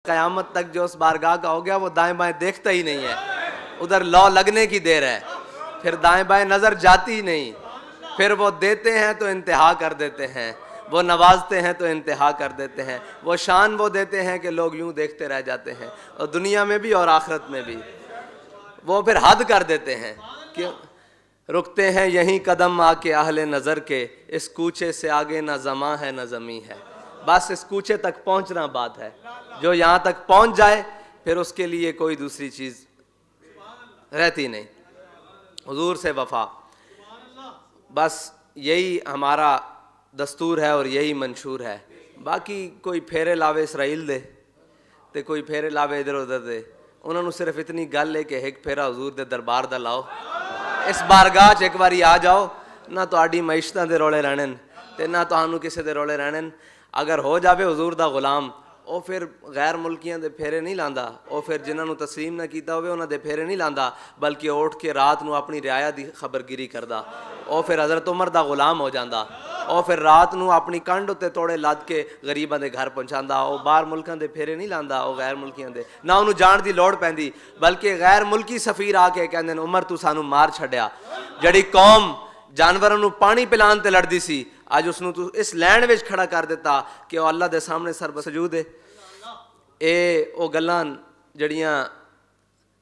क़यामत तक जो उस बारगाह का हो गया वो दाएं बाएं देखता ही नहीं है, उधर लौ लगने की देर है, फिर दाएं बाएं नज़र जाती ही नहीं। फिर वो देते हैं तो इंतहा कर देते हैं, वो नवाजते हैं तो इंतहा कर देते हैं, वो शान वो देते हैं कि लोग यूं देखते रह जाते हैं, और दुनिया में भी और आखिरत में भी। वो फिर हद कर देते हैं कि रुकते हैं यहीं कदम आके अहले नज़र के, इस कूचे से आगे ना ज़मा है ना ज़मी है। बस इस कूचे तक पहुंचना बात है, जो यहाँ तक पहुंच जाए फिर उसके लिए कोई दूसरी चीज़ रहती नहीं। हुजूर से वफा, बस यही हमारा दस्तूर है और यही मंशूर है। बाकी कोई फेरे लावे इसराइल दे ते कोई फेरे लावे इधर उधर दे, उन्होंने सिर्फ इतनी गल है कि एक फेरा हुजूर दे दरबार दा लाओ, इस बारगाह च एक बारी आ जाओ, ना तुहाडी मईशतां दे रोले रहने ते ना तुहानू किसी दे रोले रहने। अगर हो जावे हुजूर दा गुलाम, ਉਹ फिर गैर मुल्कियां दे फेरे नहीं लांदा, ਉਹ फिर जिन्होंने तस्लीम ना कीता होवे उन्हां दे फेरे नहीं लांदा, बल्कि उठ के रात नू अपनी रियाया दी खबरगिरी करदा। ਉਹ फिर हज़रत उमर दा गुलाम हो जांदा, ਉਹ फिर रात नू अपनी कंड उत्ते तोड़े लद के गरीबां दे घर पहुंचांदा। ਉਹ बाहर मुल्कां दे फेरे नहीं लांदा, ਉਹ गैर मुल्कियां दे ना उन्होंने जाण दी लोड़ पैंदी, बल्कि गैर मुल्की सफ़ीर आके कहंदे ने उमर तू सानू मार छड्या। जड़ी कौम जानवरों नू पानी पिलाण ते लड़दी सी, अज उसनू तू इस लैन विच खड़ा कर दिता कि वह अल्लाह दे सामने सरबसजूद है। ये वो गल्लां जड़ियां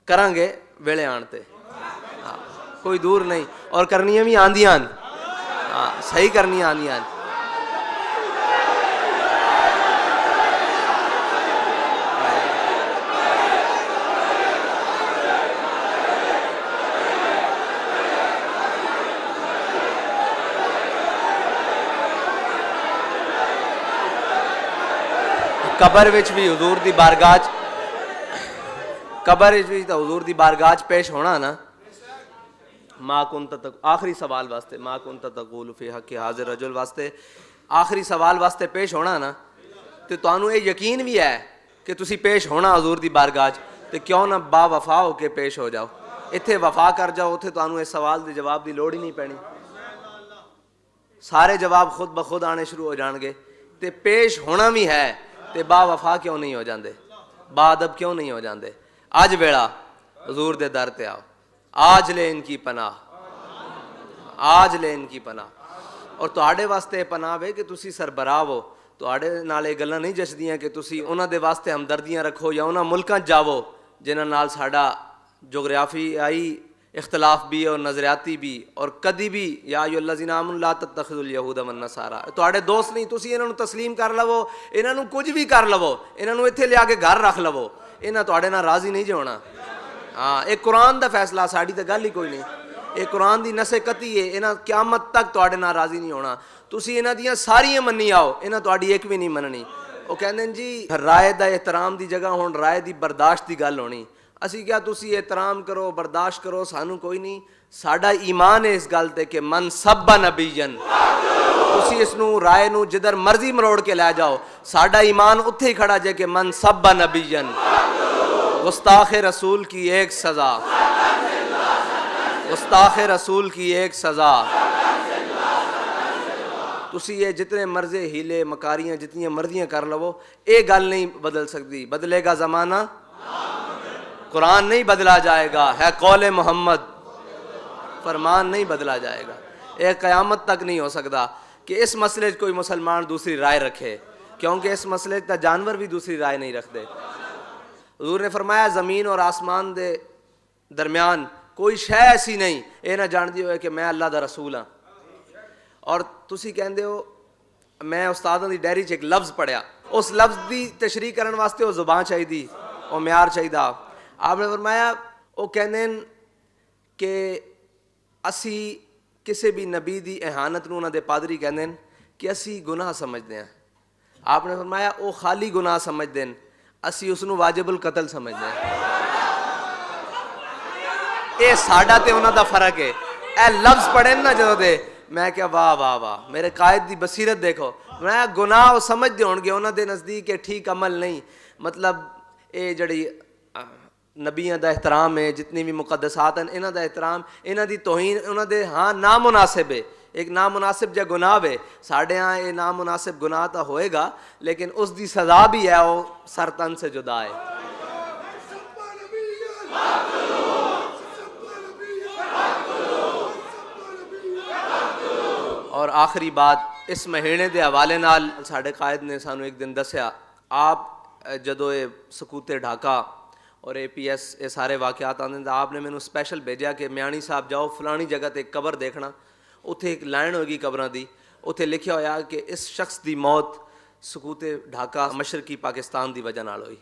करांगे वेले आण ते, हाँ कोई दूर नहीं, और करनियां भी आंदियां, हाँ सही करनियां आंदियां। कबर विच भी हुजूर दी बारगाह, कबर विच भी तो हुजूर दी बारगाह पेश होना ना। मां कुंत तक आखिरी सवाल वास्ते, मां कुंत तकूल फी हक़ हाज़िर रजुल वास्ते आखिरी सवाल वास्ते पेश होना ना, तो तुहानू ये यकीन भी है कि तुसी पेश होना हुजूर दी बारगाह, तो क्यों ना बा वफा हो के पेश हो जाओ। इत्थे वफा कर जाओ, उत्थे तुहानू इस सवाल के जवाब की लोड़ ही नहीं पैनी, सारे जवाब खुद ब खुद आने शुरू हो जाएंगे। तो पेश होना भी है तो बा वफा क्यों नहीं हो जाते, बाअदब क्यों नहीं हो जाते। अज वेला हुजूर दे दर ते आओ, आज ले इनकी पनाह, आज ले इनकी पनाह। और तुहाडे वास्ते पनाह वे कि तुसी सरबराह हो, तुहाडे नाल ये गल्लां नहीं जचदियां कि तुसी उन्हां दे वास्ते हमदर्दियां रखो या उन्हां मुल्कां जावो जिन्हां नाल साडा जोग्राफियाई इख्तलाफ भी और नज़रियाती भी, और कदी भी या अय्युहल्लज़ीना आमनू ला तत्तखिज़ुल यहूद वन नसारा, तुहाडे दोस्त नहीं, तुसी इन्हां नू तस्लीम कर लवो, इन्हां नू कुछ भी कर लवो, इन्हां नू इत्थे लिया के घर रख लवो, इन्हां तुहाडे नाल राज़ी नहीं जे होना। हाँ एक कुरान दा फैसला, साड़ी तो गल ही कोई नहीं, एक कुरान दी नसे कती है, इन्हां क़यामत तक तुहाडे नाल राज़ी नहीं होना। तुसी इन्हां दियां सारियां मन्नी आओ, इन्हां तुहाडी एक भी नहीं मननी। वो कहंदे जी राय दा एहतराम दी जगह हुण राय दी बर्दाश्त दी गल होनी। असी क्या तुसी एहतराम करो बर्दाश्त करो, सानू कोई नहीं, साडा ईमान है इस गल ते कि मन सब्बा नबीयन, तुसी इसनू राय नू जिधर मर्जी मरोड़ के लै जाओ, साडा ईमान उत्थे ही खड़ा जे कि मन सब्बा नबीयन, गुस्ताख रसूल की एक सजा, गुस्ताख रसूल की एक सजा। तुसी ये जितने मर्जे हीले मकारियां जितनी मर्जियां कर लवो, ये गल नहीं बदल सकती। बदलेगा जमाना, कुरान नहीं बदला जाएगा, है कौले मोहम्मद, फरमान नहीं बदला जाएगा। एक क़यामत तक नहीं हो सकता कि इस मसले कोई मुसलमान दूसरी राय रखे, क्योंकि इस मसले का जानवर भी दूसरी राय नहीं रखते। हुजूर ने फरमाया ज़मीन और आसमान दे दरमियान कोई शै ऐसी नहीं ये ना जानती हो कि मैं अल्लाह दा रसूल हाँ। और तुसी कहंदे हो, मैं उस्तादां दी डायरी च एक लफ्ज़ पढ़िया, उस लफ्ज़ की तशरीह करने वास्ते वो ज़ुबान चाहिए, वो म्यार चाहिए। आपने फरमाया वो कहने कि असी किसी भी नबी की एहानत नूं उन्हां दे पादरी कहंदे कि असी गुनाह समझते हैं। आपने फरमाया वो खाली गुनाह समझते हैं, असी उसनूं वाजिबुल कतल समझते हैं। ये साडा ते उन्हां दा फर्क है। ए लफ्ज़ पढ़े ना जो दे, मैं क्या वाह वाह वाह, मेरे कायद दी बसीरत देखो। मैं गुनाह वो समझते होणगे, उन्हां दे नज़दीक ठीक अमल नहीं, मतलब ये जड़ी नबियां दा एहतराम है, जितनी भी मुकद्दसात हैं इन्हां दा एहतराम, इन्हां दी तौहीन उन्हां दे हाँ नामुनासिब है। एक नामुनासिब जो गुनाह है साढ़े यहाँ, ये नामुनासिब गुनाह तो होएगा लेकिन उसकी सज़ा भी है वो सर तन से जुदा है। और आखिरी बात, इस महीने के हवाले नाल साढ़े कायद ने सानू एक दिन दसिया, आप जदों ये सकूते ढाका और APS ये सारे वाक़यात आते तो आपने मैनू स्पैशल भेजा कि म्याणी साहब जाओ फलानी जगह ते एक कबर देखना, उत्थे एक लाइन होगी कबरां दी, उत्थे लिखिया होया कि इस शख्स की मौत सकूते ढाका मशरकी पाकिस्तान की वजह नाल हुई।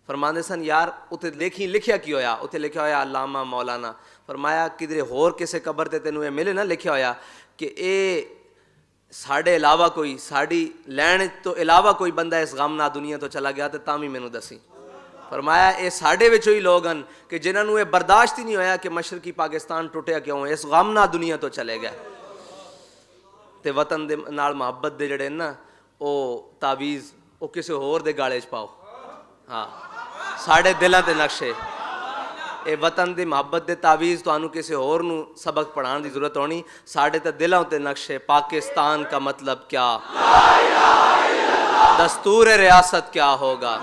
फरमाते सन यार उत्थे लिखिया की होया, उत्थे लिखिया होया अल्लामा मौलाना। फरमाया किधरे होर किसी कबर ते तेनू ये मिले ना लिखिया होया कि ये साढ़े अलावा कोई, साड़ी लैन तो अलावा कोई बंदा इस गम ना दुनिया तो चला गया तो तां भी मैनू दसी। फरमाया ये साढ़े विचों ही लोग हैं कि जिन्होंने ये बर्दाश्त ही नहीं होया कि मशरकी पाकिस्तान टुटिया क्यों, इस गम ना दुनिया तो चले गए। तो वतन दे नाल मुहब्बत दे जड़े ना वो तावीज़ वो किसी होर दे गाले च पाओ। हाँ, साढ़े दिलों के नक्शे, ये वतन की मुहब्बत के तावीज़ तो किसी होर नू सबक पढ़ाने की जरूरत होनी। साढ़े तो दिलों के नक्शे, पाकिस्तान का मतलब क्या, दस्तूर रियासत क्या होगा,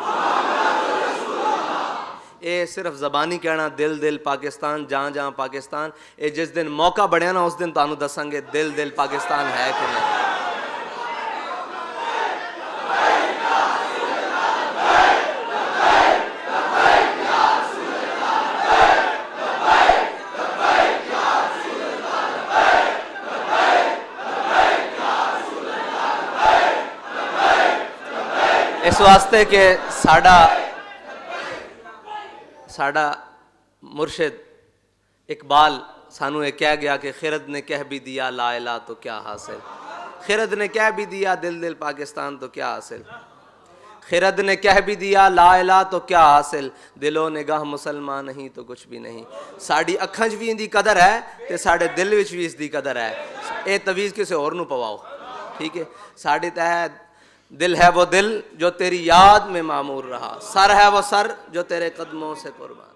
ये सिर्फ ज़बानी कहना दिल दिल पाकिस्तान, जहाँ जहाँ पाकिस्तान, ये जिस दिन मौका बढ़िया ना उस दिन तुहानू दसांगे दिल दिल पाकिस्तान है कि नहीं। इस वास्ते के साड़ा मुर्शिद इकबाल सानू ये कह गया कि खिरद ने कह भी दिया ला इला तो क्या हासिल, खिरद ने कह भी दिया दिल दिल पाकिस्तान तो क्या हासिल, खिरद ने कह भी दिया ला इला तो क्या हासिल, दिलो निगाह मुसलमान नहीं तो कुछ भी नहीं। साड़ी अखां च भी इंदी कदर है तो साढ़े दिल विच भी इसकी कदर है। ये तवीज़ किसी होर नू पवाओ, ठीक है। साड़ी तह दिल है वो दिल जो तेरी याद में मामूर रहा, सर है वो सर जो तेरे कदमों से कुर्बान।